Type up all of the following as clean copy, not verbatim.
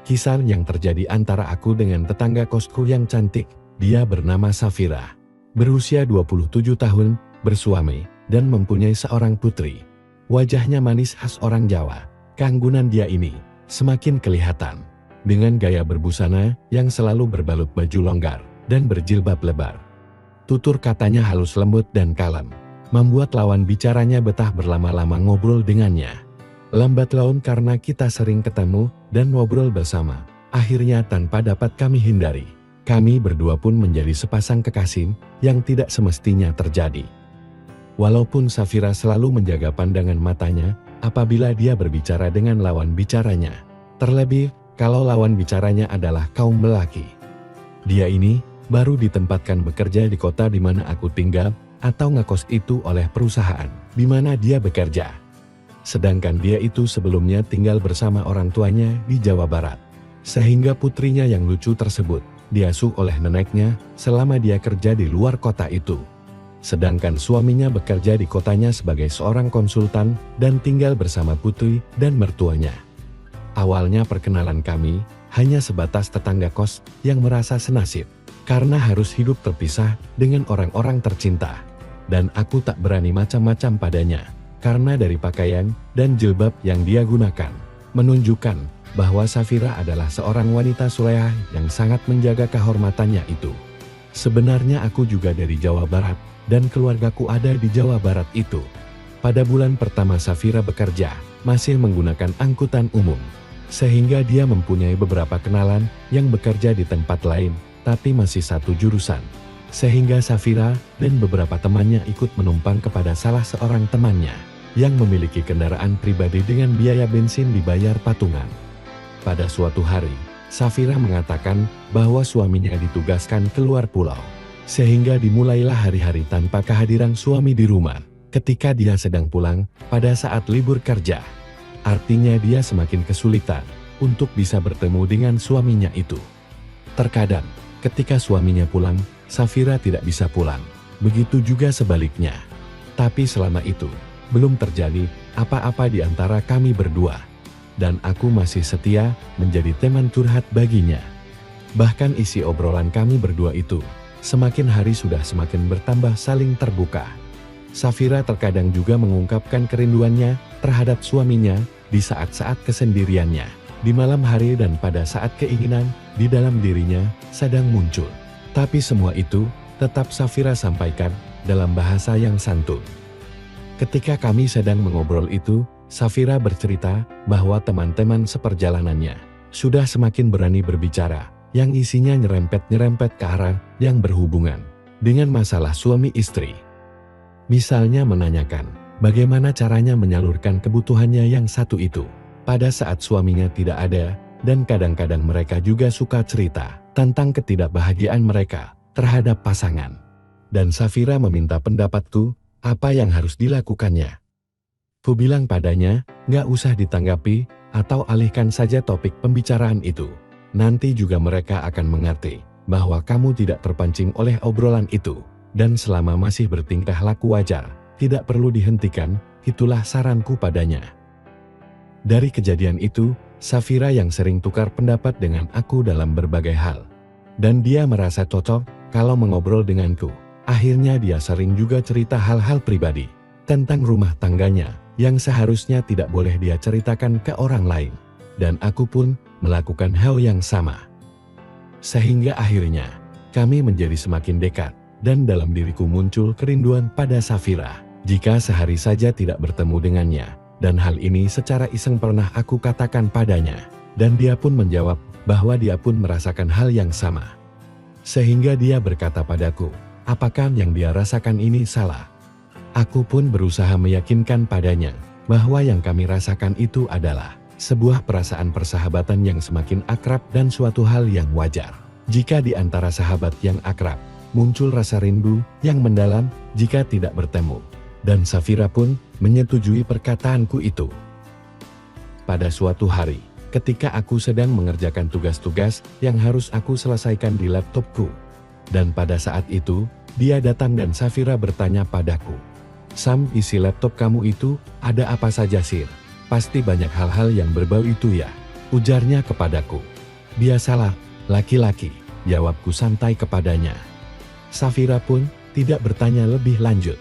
Kisah yang terjadi antara aku dengan tetangga kosku yang cantik. Dia bernama Safira. Berusia 27 tahun, bersuami, dan mempunyai seorang putri. Wajahnya manis khas orang Jawa. Keanggunan dia ini semakin kelihatan. Dengan gaya berbusana yang selalu berbalut baju longgar dan berjilbab lebar. Tutur katanya halus lembut dan kalem, membuat lawan bicaranya betah berlama-lama ngobrol dengannya. Lambat laun karena kita sering ketemu dan ngobrol bersama, akhirnya tanpa dapat kami hindari, kami berdua pun menjadi sepasang kekasih yang tidak semestinya terjadi. Walaupun Safira selalu menjaga pandangan matanya apabila dia berbicara dengan lawan bicaranya, terlebih kalau lawan bicaranya adalah kaum lelaki. Dia ini baru ditempatkan bekerja di kota di mana aku tinggal atau ngekos itu oleh perusahaan di mana dia bekerja. Sedangkan dia itu sebelumnya tinggal bersama orang tuanya di Jawa Barat. Sehingga putrinya yang lucu tersebut diasuh oleh neneknya selama dia kerja di luar kota itu. Sedangkan suaminya bekerja di kotanya sebagai seorang konsultan dan tinggal bersama putri dan mertuanya. Awalnya perkenalan kami hanya sebatas tetangga kos yang merasa senasib karena harus hidup terpisah dengan orang-orang tercinta. Dan aku tak berani macam-macam padanya. Karena dari pakaian dan jilbab yang dia gunakan, menunjukkan bahwa Safira adalah seorang wanita solehah yang sangat menjaga kehormatannya itu. Sebenarnya aku juga dari Jawa Barat, dan keluargaku ada di Jawa Barat itu. Pada bulan pertama Safira bekerja, masih menggunakan angkutan umum. Sehingga dia mempunyai beberapa kenalan yang bekerja di tempat lain, tapi masih satu jurusan. Sehingga Safira dan beberapa temannya ikut menumpang kepada salah seorang temannya yang memiliki kendaraan pribadi dengan biaya bensin dibayar patungan. Pada suatu hari, Safira mengatakan bahwa suaminya ditugaskan keluar pulau. Sehingga dimulailah hari-hari tanpa kehadiran suami di rumah ketika dia sedang pulang pada saat libur kerja. Artinya dia semakin kesulitan untuk bisa bertemu dengan suaminya itu. Terkadang, ketika suaminya pulang, Safira tidak bisa pulang. Begitu juga sebaliknya. Tapi selama itu, belum terjadi apa-apa di antara kami berdua. Dan aku masih setia menjadi teman curhat baginya. Bahkan isi obrolan kami berdua itu, semakin hari sudah semakin bertambah saling terbuka. Safira terkadang juga mengungkapkan kerinduannya terhadap suaminya di saat-saat kesendiriannya, di malam hari dan pada saat keinginan di dalam dirinya sedang muncul. Tapi semua itu tetap Safira sampaikan dalam bahasa yang santun. Ketika kami sedang mengobrol itu, Safira bercerita bahwa teman-teman seperjalanannya sudah semakin berani berbicara, yang isinya nyerempet-nyerempet ke arah yang berhubungan dengan masalah suami istri. Misalnya menanyakan bagaimana caranya menyalurkan kebutuhannya yang satu itu pada saat suaminya tidak ada, dan kadang-kadang mereka juga suka cerita tentang ketidakbahagiaan mereka terhadap pasangan. Dan Safira meminta pendapatku, apa yang harus dilakukannya. Ku bilang padanya, nggak usah ditanggapi, atau alihkan saja topik pembicaraan itu. Nanti juga mereka akan mengerti bahwa kamu tidak terpancing oleh obrolan itu. Dan selama masih bertingkah laku wajar, tidak perlu dihentikan, itulah saranku padanya. Dari kejadian itu, Safira yang sering tukar pendapat dengan aku dalam berbagai hal. Dan dia merasa cocok kalau mengobrol denganku. Akhirnya dia sering juga cerita hal-hal pribadi tentang rumah tangganya yang seharusnya tidak boleh dia ceritakan ke orang lain. Dan aku pun melakukan hal yang sama. Sehingga akhirnya kami menjadi semakin dekat dan dalam diriku muncul kerinduan pada Safira jika sehari saja tidak bertemu dengannya. Dan hal ini secara iseng pernah aku katakan padanya. Dan dia pun menjawab bahwa dia pun merasakan hal yang sama. Sehingga dia berkata padaku, apakah yang dia rasakan ini salah? Aku pun berusaha meyakinkan padanya bahwa yang kami rasakan itu adalah sebuah perasaan persahabatan yang semakin akrab dan suatu hal yang wajar. Jika di antara sahabat yang akrab, muncul rasa rindu yang mendalam jika tidak bertemu. Dan Safira pun menyetujui perkataanku itu. Pada suatu hari, ketika aku sedang mengerjakan tugas-tugas yang harus aku selesaikan di laptopku. Dan pada saat itu, dia datang dan Safira bertanya padaku, Sam, isi laptop kamu itu ada apa saja sir? Pasti banyak hal-hal yang berbau itu ya, ujarnya kepadaku. Biasalah, laki-laki, jawabku santai kepadanya. Safira pun tidak bertanya lebih lanjut.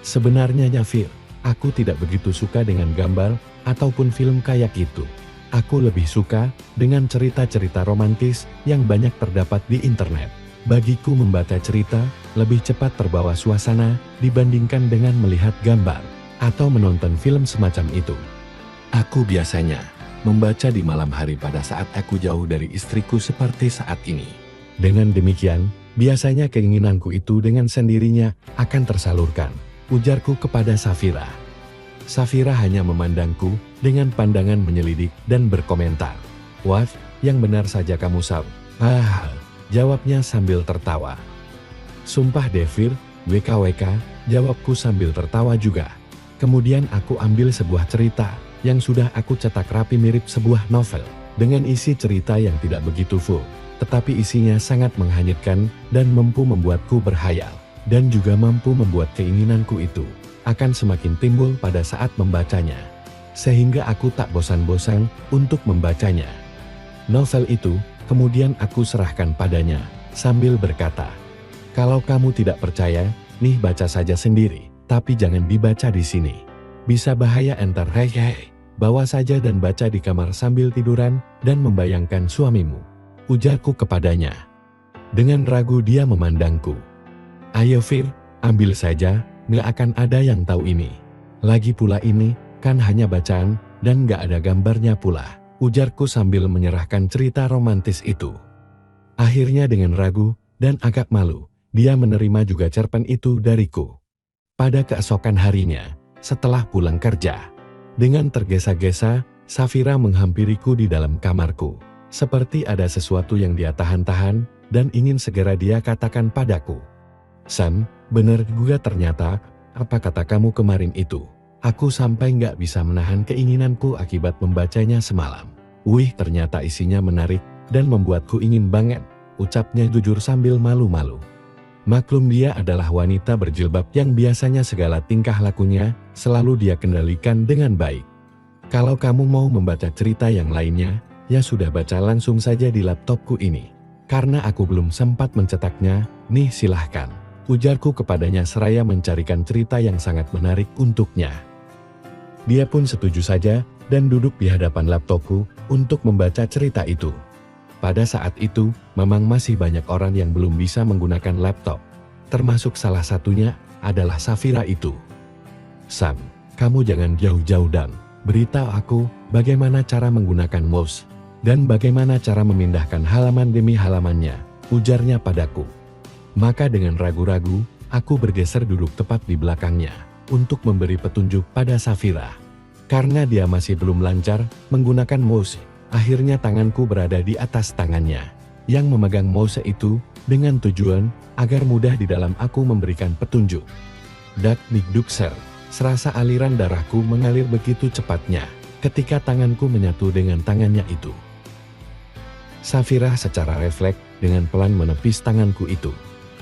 Sebenarnya Fir, aku tidak begitu suka dengan gambar ataupun film kayak gitu. Aku lebih suka dengan cerita-cerita romantis yang banyak terdapat di internet. Bagiku membaca cerita lebih cepat terbawa suasana dibandingkan dengan melihat gambar atau menonton film semacam itu. Aku biasanya membaca di malam hari pada saat aku jauh dari istriku seperti saat ini. Dengan demikian, biasanya keinginanku itu dengan sendirinya akan tersalurkan, ujarku kepada Safira. Safira hanya memandangku dengan pandangan menyelidik dan berkomentar. "Wah, yang benar saja kamu Sab." Jawabnya sambil tertawa. "Sumpah Devir, WKWK," jawabku sambil tertawa juga. Kemudian aku ambil sebuah cerita yang sudah aku cetak rapi mirip sebuah novel, dengan isi cerita yang tidak begitu full, tetapi isinya sangat menghanyutkan dan mampu membuatku berhayal, dan juga mampu membuat keinginanku itu akan semakin timbul pada saat membacanya, sehingga aku tak bosan-bosan untuk membacanya. Novel itu kemudian aku serahkan padanya, sambil berkata, "Kalau kamu tidak percaya, nih baca saja sendiri, tapi jangan dibaca di sini. Bisa bahaya entar hei, bawa saja dan baca di kamar sambil tiduran dan membayangkan suamimu," ujarku kepadanya. Dengan ragu dia memandangku. "Ayo Fir, ambil saja, nggak akan ada yang tahu ini. Lagi pula ini, kan hanya bacaan, dan nggak ada gambarnya pula," ujarku sambil menyerahkan cerita romantis itu. Akhirnya dengan ragu dan agak malu, dia menerima juga cerpen itu dariku. Pada keesokan harinya, setelah pulang kerja, dengan tergesa-gesa, Safira menghampiriku di dalam kamarku. Seperti ada sesuatu yang dia tahan-tahan dan ingin segera dia katakan padaku. "Sam, bener juga ternyata, apa kata kamu kemarin itu. Aku sampai nggak bisa menahan keinginanku akibat membacanya semalam. Wih, ternyata isinya menarik dan membuatku ingin banget," ucapnya jujur sambil malu-malu. Maklum dia adalah wanita berjilbab yang biasanya segala tingkah lakunya selalu dia kendalikan dengan baik. "Kalau kamu mau membaca cerita yang lainnya, ya sudah baca langsung saja di laptopku ini. Karena aku belum sempat mencetaknya, nih silahkan," ujarku kepadanya seraya mencarikan cerita yang sangat menarik untuknya. Dia pun setuju saja dan duduk di hadapan laptopku untuk membaca cerita itu. Pada saat itu, memang masih banyak orang yang belum bisa menggunakan laptop. Termasuk salah satunya adalah Safira itu. "Sam, kamu jangan jauh-jauh dan beritahu aku bagaimana cara menggunakan mouse dan bagaimana cara memindahkan halaman demi halamannya," ujarnya padaku. Maka dengan ragu-ragu, aku bergeser duduk tepat di belakangnya untuk memberi petunjuk pada Safira. Karena dia masih belum lancar menggunakan mouse, akhirnya tanganku berada di atas tangannya yang memegang mouse itu dengan tujuan agar mudah di dalam aku memberikan petunjuk. Dak dikduk ser, serasa aliran darahku mengalir begitu cepatnya ketika tanganku menyatu dengan tangannya itu. Safira secara refleks dengan pelan menepis tanganku itu.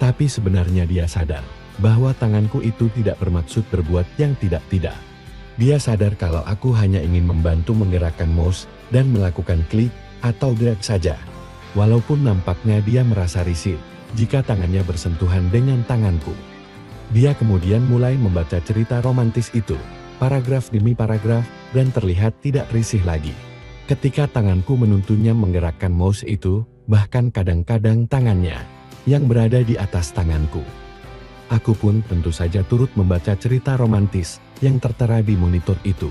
Tapi sebenarnya dia sadar bahwa tanganku itu tidak bermaksud berbuat yang tidak-tidak. Dia sadar kalau aku hanya ingin membantu menggerakkan mouse dan melakukan klik atau drag saja. Walaupun nampaknya dia merasa risih jika tangannya bersentuhan dengan tanganku. Dia kemudian mulai membaca cerita romantis itu, paragraf demi paragraf, dan terlihat tidak risih lagi. Ketika tanganku menuntunnya menggerakkan mouse itu, bahkan kadang-kadang tangannya yang berada di atas tanganku. Aku pun tentu saja turut membaca cerita romantis yang tertera di monitor itu.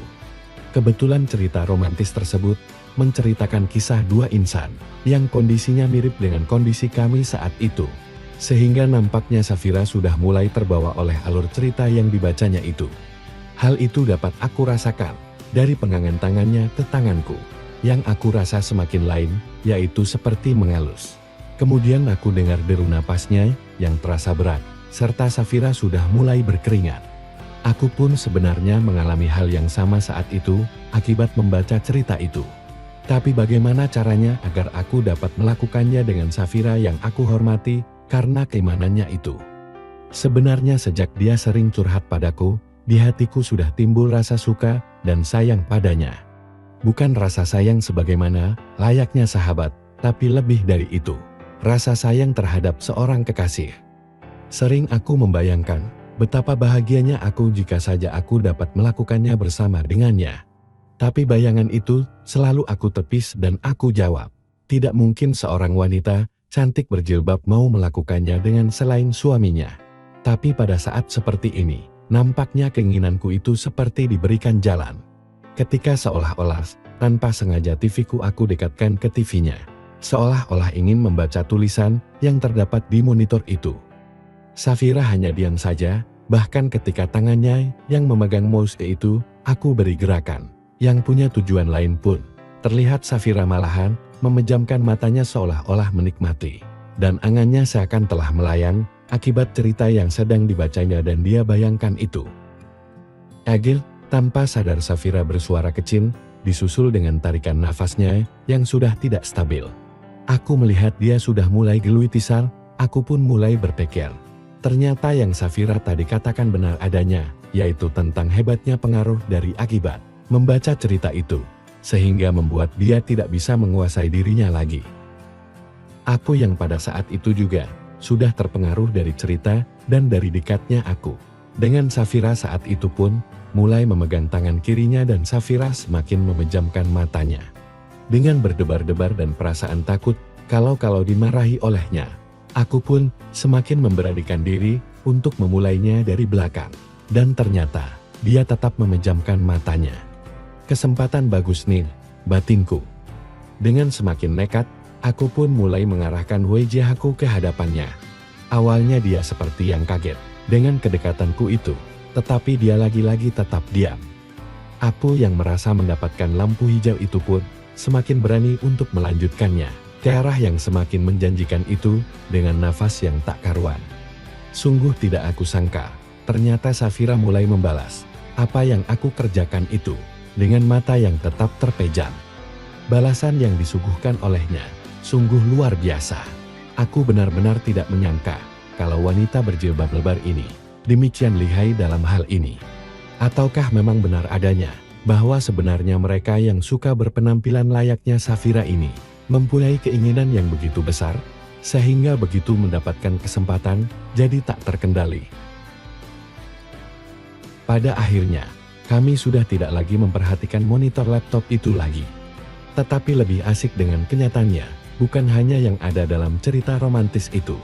Kebetulan cerita romantis tersebut menceritakan kisah dua insan yang kondisinya mirip dengan kondisi kami saat itu. Sehingga nampaknya Safira sudah mulai terbawa oleh alur cerita yang dibacanya itu. Hal itu dapat aku rasakan dari penggangan tangannya ke tanganku. Yang aku rasa semakin lain, yaitu seperti mengalus. Kemudian aku dengar deru napasnya yang terasa berat, serta Safira sudah mulai berkeringat. Aku pun sebenarnya mengalami hal yang sama saat itu, akibat membaca cerita itu. Tapi bagaimana caranya agar aku dapat melakukannya dengan Safira yang aku hormati, karena keimanannya itu. Sebenarnya sejak dia sering curhat padaku, di hatiku sudah timbul rasa suka dan sayang padanya. Bukan rasa sayang sebagaimana layaknya sahabat, tapi lebih dari itu, rasa sayang terhadap seorang kekasih. Sering aku membayangkan betapa bahagianya aku jika saja aku dapat melakukannya bersama dengannya. Tapi bayangan itu selalu aku tepis dan aku jawab, tidak mungkin seorang wanita cantik berjilbab mau melakukannya dengan selain suaminya. Tapi pada saat seperti ini, nampaknya keinginanku itu seperti diberikan jalan. Ketika seolah-olah tanpa sengaja TV-ku aku dekatkan ke TV-nya. Seolah-olah ingin membaca tulisan yang terdapat di monitor itu. Safira hanya diam saja, bahkan ketika tangannya yang memegang mouse itu, aku beri gerakan yang punya tujuan lain pun. Terlihat Safira malahan memejamkan matanya seolah-olah menikmati. Dan angannya seakan telah melayang akibat cerita yang sedang dibacanya dan dia bayangkan itu. Agil, tanpa sadar Safira bersuara kecil, disusul dengan tarikan nafasnya yang sudah tidak stabil. Aku melihat dia sudah mulai geluitisar, aku pun mulai berpikir. Ternyata yang Safira tadi katakan benar adanya, yaitu tentang hebatnya pengaruh dari akibat membaca cerita itu, sehingga membuat dia tidak bisa menguasai dirinya lagi. Aku yang pada saat itu juga sudah terpengaruh dari cerita dan dari dekatnya aku dengan Safira saat itu pun mulai memegang tangan kirinya dan Safira semakin memejamkan matanya. Dengan berdebar-debar dan perasaan takut kalau dimarahi olehnya, aku pun semakin memberanikan diri untuk memulainya dari belakang. Dan ternyata, dia tetap memejamkan matanya. Kesempatan bagus nih, batinku. Dengan semakin nekat, aku pun mulai mengarahkan wajahku ke hadapannya. Awalnya dia seperti yang kaget dengan kedekatanku itu, tetapi dia lagi-lagi tetap diam. Aku yang merasa mendapatkan lampu hijau itu pun semakin berani untuk melanjutkannya ke arah yang semakin menjanjikan itu dengan nafas yang tak karuan. Sungguh tidak aku sangka, ternyata Safira mulai membalas apa yang aku kerjakan itu dengan mata yang tetap terpejam. Balasan yang disuguhkan olehnya sungguh luar biasa. Aku benar-benar tidak menyangka kalau wanita berjilbab lebar ini demikian lihai dalam hal ini. Ataukah memang benar adanya bahwa sebenarnya mereka yang suka berpenampilan layaknya Safira ini mempunyai keinginan yang begitu besar, sehingga begitu mendapatkan kesempatan jadi tak terkendali. Pada akhirnya, kami sudah tidak lagi memperhatikan monitor laptop itu lagi. Tetapi lebih asik dengan kenyataannya, bukan hanya yang ada dalam cerita romantis itu.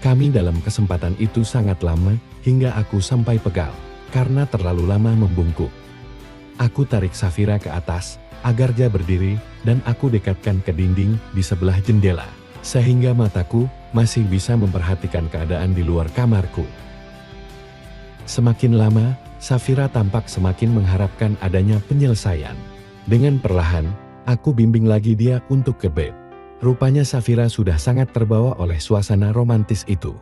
Kami dalam kesempatan itu sangat lama, hingga aku sampai pegal karena terlalu lama membungkuk. Aku tarik Safira ke atas, agar dia berdiri, dan aku dekatkan ke dinding di sebelah jendela, sehingga mataku masih bisa memperhatikan keadaan di luar kamarku. Semakin lama, Safira tampak semakin mengharapkan adanya penyelesaian. Dengan perlahan, aku bimbing lagi dia untuk ke bed. Rupanya Safira sudah sangat terbawa oleh suasana romantis itu,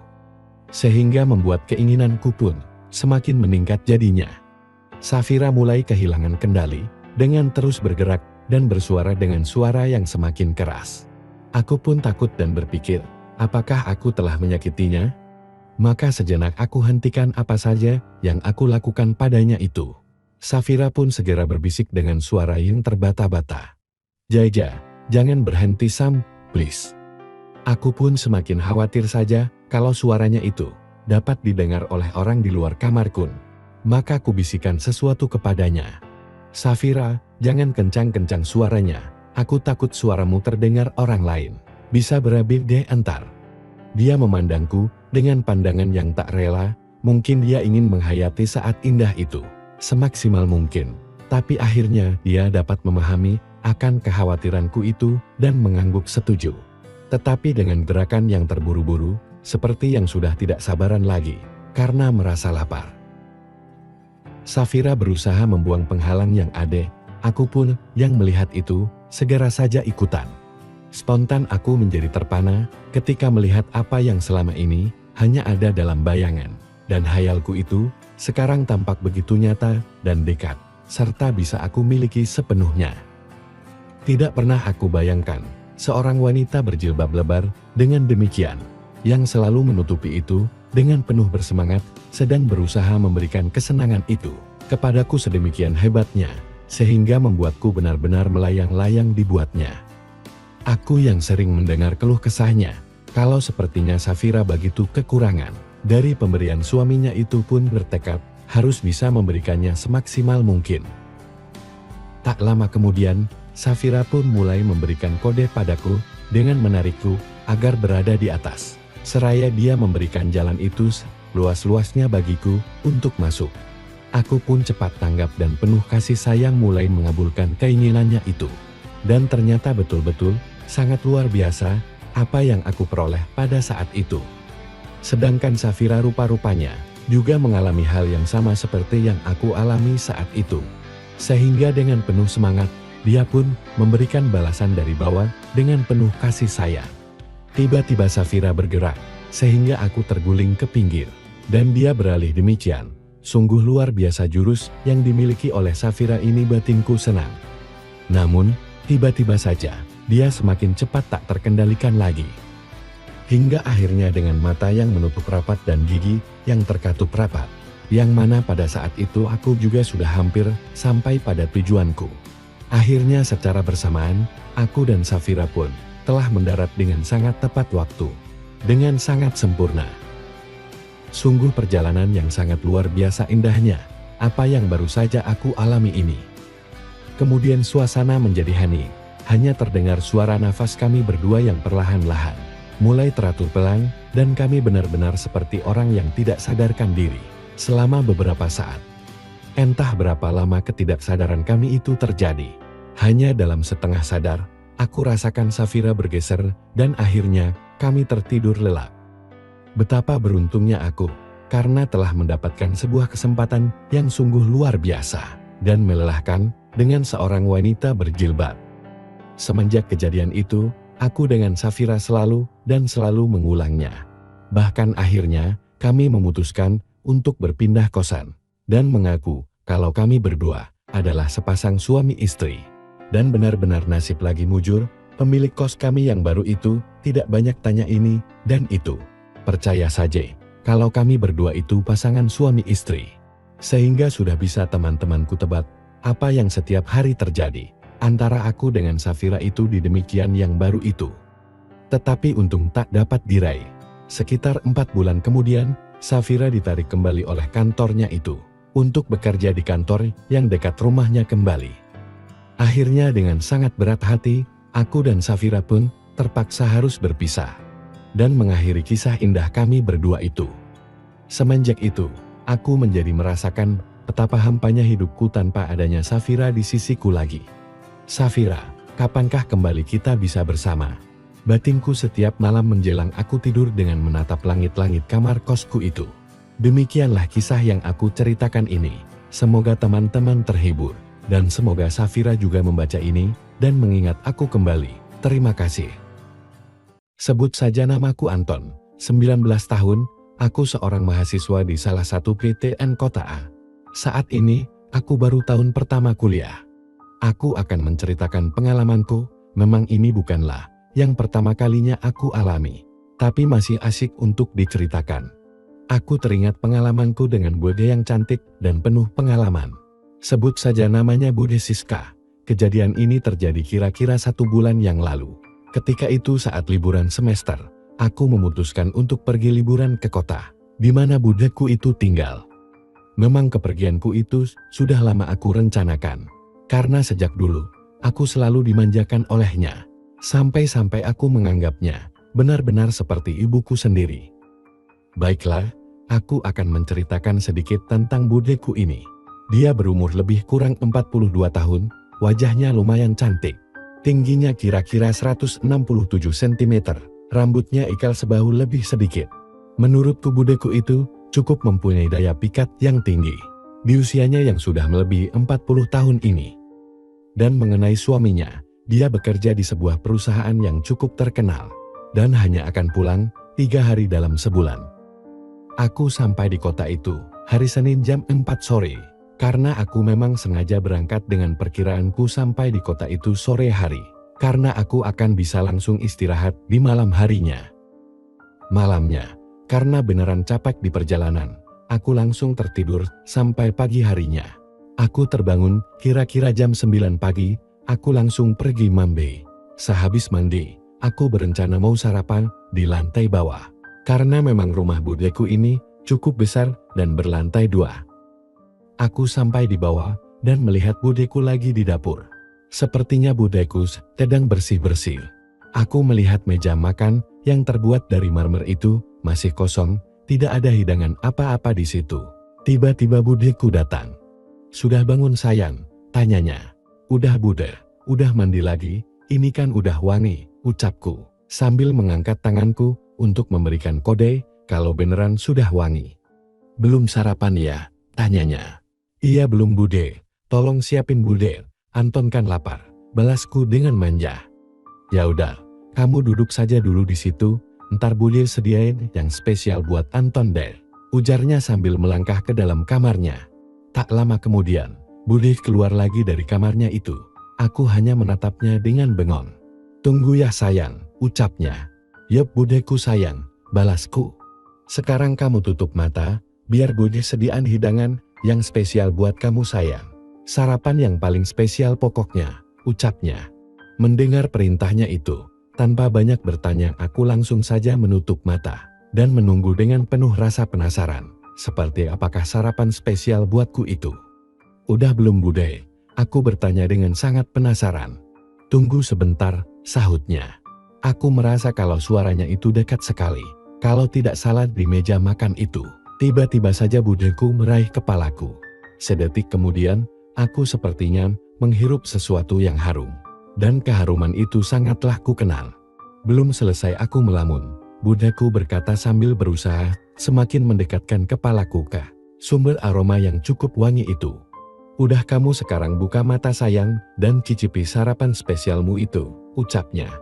sehingga membuat keinginanku pun semakin meningkat jadinya. Safira mulai kehilangan kendali dengan terus bergerak dan bersuara dengan suara yang semakin keras. Aku pun takut dan berpikir, apakah aku telah menyakitinya? Maka sejenak aku hentikan apa saja yang aku lakukan padanya itu. Safira pun segera berbisik dengan suara yang terbata-bata. Jaja, jangan berhenti Sam, please. Aku pun semakin khawatir saja kalau suaranya itu dapat didengar oleh orang di luar kamarku. Maka kubisikkan sesuatu kepadanya. Safira, jangan kencang-kencang suaranya. Aku takut suaramu terdengar orang lain. Bisa berabil deh entar. Dia memandangku dengan pandangan yang tak rela. Mungkin dia ingin menghayati saat indah itu semaksimal mungkin. Tapi akhirnya dia dapat memahami akan kekhawatiranku itu dan mengangguk setuju. Tetapi dengan gerakan yang terburu-buru, seperti yang sudah tidak sabaran lagi, karena merasa lapar. Safira berusaha membuang penghalang yang ada, aku pun yang melihat itu, segera saja ikutan. Spontan aku menjadi terpana, ketika melihat apa yang selama ini, hanya ada dalam bayangan. Dan hayalku itu, sekarang tampak begitu nyata, dan dekat, serta bisa aku miliki sepenuhnya. Tidak pernah aku bayangkan, seorang wanita berjilbab lebar, dengan demikian, yang selalu menutupi itu, dengan penuh bersemangat, sedang berusaha memberikan kesenangan itu, kepadaku sedemikian hebatnya, sehingga membuatku benar-benar melayang-layang dibuatnya. Aku yang sering mendengar keluh kesahnya, kalau sepertinya Safira begitu kekurangan. Dari pemberian suaminya itu pun bertekad, harus bisa memberikannya semaksimal mungkin. Tak lama kemudian, Safira pun mulai memberikan kode padaku, dengan menarikku, agar berada di atas. Seraya dia memberikan jalan itu luas-luasnya bagiku, untuk masuk. Aku pun cepat tanggap dan penuh kasih sayang mulai mengabulkan keinginannya itu. Dan ternyata betul-betul, sangat luar biasa, apa yang aku peroleh pada saat itu. Sedangkan Safira rupa-rupanya, juga mengalami hal yang sama seperti yang aku alami saat itu. Sehingga dengan penuh semangat, dia pun memberikan balasan dari bawah dengan penuh kasih sayang. Tiba-tiba Safira bergerak, sehingga aku terguling ke pinggir. Dan dia beralih demikian. Sungguh luar biasa jurus yang dimiliki oleh Safira ini, batinku senang. Namun, tiba-tiba saja, dia semakin cepat tak terkendalikan lagi. Hingga akhirnya dengan mata yang menutup rapat dan gigi yang terkatup rapat. Yang mana pada saat itu aku juga sudah hampir sampai pada tujuanku. Akhirnya secara bersamaan, aku dan Safira pun telah mendarat dengan sangat tepat waktu. Dengan sangat sempurna. Sungguh perjalanan yang sangat luar biasa indahnya, apa yang baru saja aku alami ini. Kemudian suasana menjadi hening, hanya terdengar suara nafas kami berdua yang perlahan-lahan mulai teratur pelan, dan kami benar-benar seperti orang yang tidak sadarkan diri selama beberapa saat. Entah berapa lama ketidaksadaran kami itu terjadi. Hanya dalam setengah sadar, aku rasakan Safira bergeser, dan akhirnya kami tertidur lelap. Betapa beruntungnya aku, karena telah mendapatkan sebuah kesempatan yang sungguh luar biasa dan melelahkan dengan seorang wanita berjilbab. Semenjak kejadian itu, aku dengan Safira selalu mengulangnya. Bahkan akhirnya, kami memutuskan untuk berpindah kosan, dan mengaku kalau kami berdua adalah sepasang suami istri. Dan benar-benar nasib lagi mujur, pemilik kos kami yang baru itu tidak banyak tanya ini dan itu. Percaya saja, kalau kami berdua itu pasangan suami istri. Sehingga sudah bisa teman-temanku tebak apa yang setiap hari terjadi antara aku dengan Safira itu di demikian yang baru itu. Tetapi untung tak dapat diraih. Sekitar 4 bulan kemudian, Safira ditarik kembali oleh kantornya itu untuk bekerja di kantor yang dekat rumahnya kembali. Akhirnya dengan sangat berat hati, aku dan Safira pun terpaksa harus berpisah dan mengakhiri kisah indah kami berdua itu. Semenjak itu, aku menjadi merasakan betapa hampanya hidupku tanpa adanya Safira di sisiku lagi. Safira, kapankah kembali kita bisa bersama? Batinku setiap malam menjelang aku tidur dengan menatap langit-langit kamar kosku itu. Demikianlah kisah yang aku ceritakan ini. Semoga teman-teman terhibur, dan semoga Safira juga membaca ini dan mengingat aku kembali. Terima kasih. Sebut saja namaku Anton, 19 tahun, aku seorang mahasiswa di salah satu PTN Kota A. Saat ini, aku baru tahun pertama kuliah. Aku akan menceritakan pengalamanku, memang ini bukanlah yang pertama kalinya aku alami, tapi masih asik untuk diceritakan. Aku teringat pengalamanku dengan Bude yang cantik dan penuh pengalaman. Sebut saja namanya Bude Siska. Kejadian ini terjadi kira-kira 1 bulan yang lalu. Ketika itu saat liburan semester, aku memutuskan untuk pergi liburan ke kota, di mana budeku itu tinggal. Memang kepergianku itu sudah lama aku rencanakan. Karena sejak dulu, aku selalu dimanjakan olehnya. Sampai-sampai aku menganggapnya benar-benar seperti ibuku sendiri. Baiklah, aku akan menceritakan sedikit tentang budeku ini. Dia berumur lebih kurang 42 tahun, wajahnya lumayan cantik. Tingginya kira-kira 167 cm, rambutnya ikal sebahu lebih sedikit. Menurutku budeku itu cukup mempunyai daya pikat yang tinggi. Di usianya yang sudah melebihi 40 tahun ini. Dan mengenai suaminya, dia bekerja di sebuah perusahaan yang cukup terkenal, dan hanya akan pulang 3 hari dalam sebulan. Aku sampai di kota itu hari Senin jam 4 sore, karena aku memang sengaja berangkat dengan perkiraanku sampai di kota itu sore hari, karena aku akan bisa langsung istirahat di malam harinya. Malamnya, karena beneran capek di perjalanan, aku langsung tertidur sampai pagi harinya. Aku terbangun kira-kira jam 9 pagi, aku langsung pergi mambe. Sehabis mandi, aku berencana mau sarapan di lantai bawah. Karena memang rumah budeku ini cukup besar dan berlantai 2. Aku sampai di bawah dan melihat budeku lagi di dapur. Sepertinya budeku sedang bersih-bersih. Aku melihat meja makan yang terbuat dari marmer itu masih kosong, tidak ada hidangan apa-apa di situ. Tiba-tiba budeku datang. "Sudah bangun sayang?" tanyanya. "Udah bude, udah mandi lagi, ini kan udah wangi," ucapku, sambil mengangkat tanganku untuk memberikan kode kalau beneran sudah wangi. "Belum sarapan ya?" tanyanya. "Iya belum bude, tolong siapin bude, Anton kan lapar," balasku dengan manja. "Ya udah, kamu duduk saja dulu di situ, ntar bude sediain yang spesial buat Anton deh," ujarnya sambil melangkah ke dalam kamarnya. Tak lama kemudian, bude keluar lagi dari kamarnya itu. Aku hanya menatapnya dengan bengong. "Tunggu ya sayang," ucapnya. "Yup budeku sayang," balasku. "Sekarang kamu tutup mata, biar bude sediain hidangan yang spesial buat kamu sayang. Sarapan yang paling spesial pokoknya," ucapnya. Mendengar perintahnya itu, tanpa banyak bertanya aku langsung saja menutup mata dan menunggu dengan penuh rasa penasaran, seperti apakah sarapan spesial buatku itu. "Udah belum bude?" aku bertanya dengan sangat penasaran. "Tunggu sebentar," sahutnya. Aku merasa kalau suaranya itu dekat sekali. Kalau tidak salah di meja makan itu. Tiba-tiba saja budeku meraih kepalaku. Sedetik kemudian, aku sepertinya menghirup sesuatu yang harum. Dan keharuman itu sangatlah kukenal. Belum selesai aku melamun, budeku berkata sambil berusaha semakin mendekatkan kepalaku ke sumber aroma yang cukup wangi itu. "Udah kamu sekarang buka mata sayang dan cicipi sarapan spesialmu itu," ucapnya.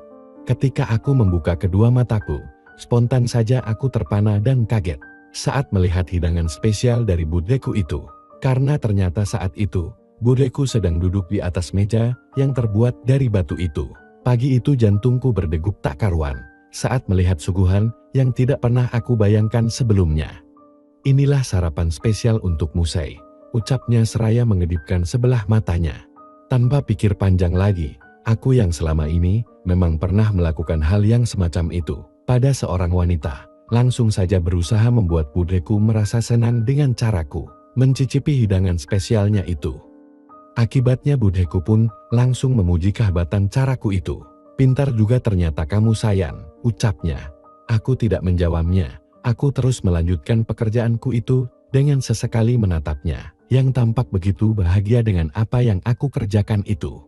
Ketika aku membuka kedua mataku, spontan saja aku terpana dan kaget saat melihat hidangan spesial dari budeku itu. Karena ternyata saat itu, budeku sedang duduk di atas meja yang terbuat dari batu itu. Pagi itu jantungku berdegup tak karuan saat melihat suguhan yang tidak pernah aku bayangkan sebelumnya. "Inilah sarapan spesial untuk Musai," ucapnya seraya mengedipkan sebelah matanya. Tanpa pikir panjang lagi, aku yang selama ini memang pernah melakukan hal yang semacam itu pada seorang wanita, langsung saja berusaha membuat budeku merasa senang dengan caraku mencicipi hidangan spesialnya itu. Akibatnya budeku pun langsung memuji kehebatan caraku itu. "Pintar juga ternyata kamu sayang," ucapnya. Aku tidak menjawabnya. Aku terus melanjutkan pekerjaanku itu dengan sesekali menatapnya, yang tampak begitu bahagia dengan apa yang aku kerjakan itu.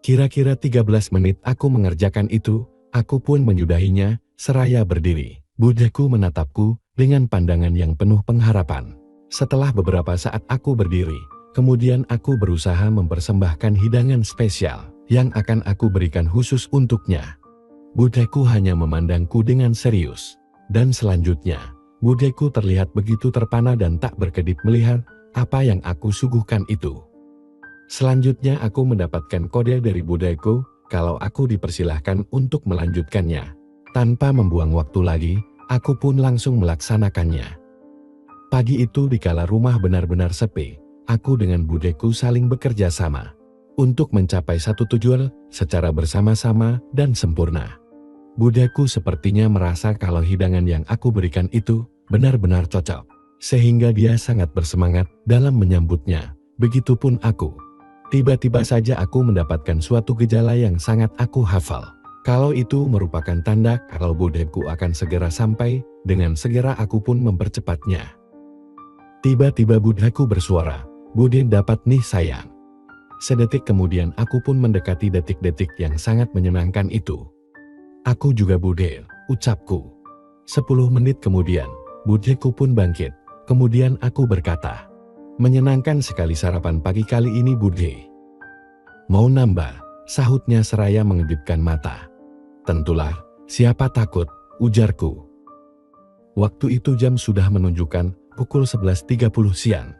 Kira-kira 13 menit aku mengerjakan itu, aku pun menyudahinya seraya berdiri. Budeku menatapku dengan pandangan yang penuh pengharapan. Setelah beberapa saat aku berdiri, kemudian aku berusaha mempersembahkan hidangan spesial yang akan aku berikan khusus untuknya. Budeku hanya memandangku dengan serius. Dan selanjutnya, budeku terlihat begitu terpana dan tak berkedip melihat apa yang aku suguhkan itu. Selanjutnya aku mendapatkan kode dari budeku kalau aku dipersilahkan untuk melanjutkannya. Tanpa membuang waktu lagi, aku pun langsung melaksanakannya. Pagi itu dikala rumah benar-benar sepi, aku dengan budeku saling bekerja sama untuk mencapai satu tujuan secara bersama-sama dan sempurna. Budeku sepertinya merasa kalau hidangan yang aku berikan itu benar-benar cocok, sehingga dia sangat bersemangat dalam menyambutnya. Begitupun aku. Tiba-tiba saja aku mendapatkan suatu gejala yang sangat aku hafal. Kalau itu merupakan tanda kalau budeku akan segera sampai, dengan segera aku pun mempercepatnya. Tiba-tiba budeku bersuara, "Bude dapat nih sayang." Sedetik kemudian aku pun mendekati detik-detik yang sangat menyenangkan itu. "Aku juga bude," ucapku. 10 menit kemudian, budeku pun bangkit. Kemudian aku berkata, "Menyenangkan sekali sarapan pagi kali ini bude." "Mau nambah?" sahutnya seraya mengedipkan mata. "Tentulah, siapa takut," ujarku. Waktu itu jam sudah menunjukkan pukul 11.30 siang.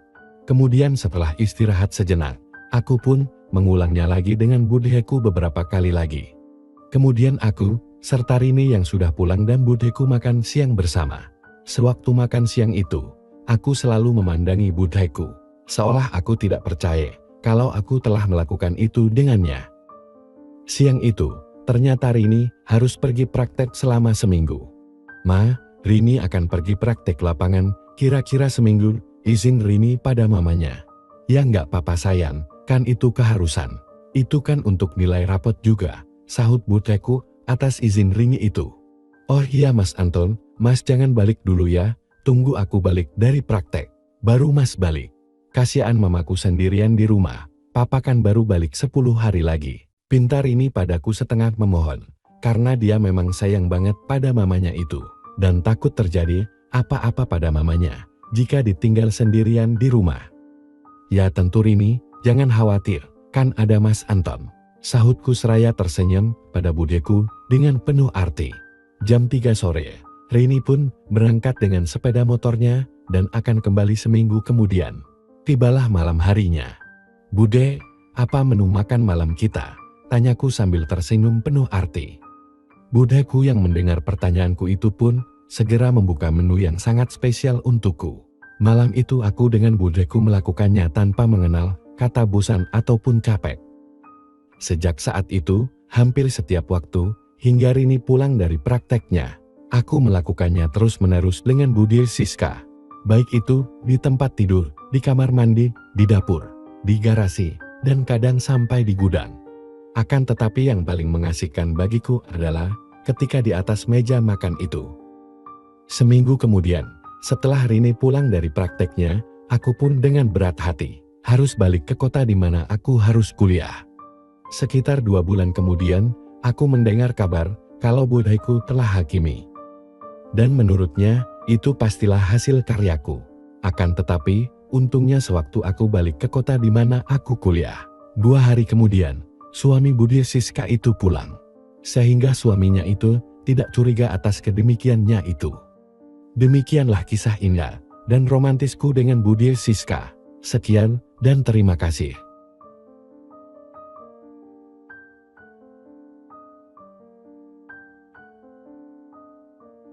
Kemudian setelah istirahat sejenak, aku pun mengulangnya lagi dengan budeku beberapa kali lagi. Kemudian aku, serta Rini yang sudah pulang dan budeku makan siang bersama. Sewaktu makan siang itu, aku selalu memandangi budeku, seolah aku tidak percaya kalau aku telah melakukan itu dengannya. Siang itu, ternyata Rini harus pergi praktek selama seminggu. Ma, Rini akan pergi praktek lapangan, kira-kira seminggu, izin Rini pada mamanya. Ya nggak apa-apa sayang, kan itu keharusan. Itu kan untuk nilai rapot juga, sahut Budeku atas izin Rini itu. Oh iya Mas Anton, Mas jangan balik dulu ya, tunggu aku balik dari praktek, baru Mas balik. Kasihan mamaku sendirian di rumah, papa kan baru balik 10 hari lagi. Pintar ini padaku setengah memohon, karena dia memang sayang banget pada mamanya itu, dan takut terjadi apa-apa pada mamanya, jika ditinggal sendirian di rumah. Ya tentu Rini, jangan khawatir, kan ada Mas Anton, sahutku seraya tersenyum pada budeku dengan penuh arti. Jam 3 sore, Rini pun berangkat dengan sepeda motornya dan akan kembali seminggu kemudian. Tibalah malam harinya. Bude, apa menu makan malam kita? Tanyaku sambil tersenyum penuh arti. Budeku yang mendengar pertanyaanku itu pun segera membuka menu yang sangat spesial untukku. Malam itu aku dengan budeku melakukannya tanpa mengenal kata bosan ataupun capek. Sejak saat itu, hampir setiap waktu, hingga Rini pulang dari prakteknya, aku melakukannya terus-menerus dengan Bude Siska. Baik itu di tempat tidur, di kamar mandi, di dapur, di garasi, dan kadang sampai di gudang. Akan tetapi yang paling mengasihkan bagiku adalah ketika di atas meja makan itu. Seminggu kemudian, setelah Rini pulang dari prakteknya, aku pun dengan berat hati harus balik ke kota di mana aku harus kuliah. Sekitar 2 bulan kemudian, aku mendengar kabar kalau budeku telah hakimi. Dan menurutnya, itu pastilah hasil karyaku. Akan tetapi, untungnya sewaktu aku balik ke kota di mana aku kuliah, 2 hari kemudian, suami Bude Siska itu pulang. Sehingga suaminya itu tidak curiga atas kedemikiannya itu. Demikianlah kisah indah dan romantisku dengan Bude Siska. Sekian dan terima kasih.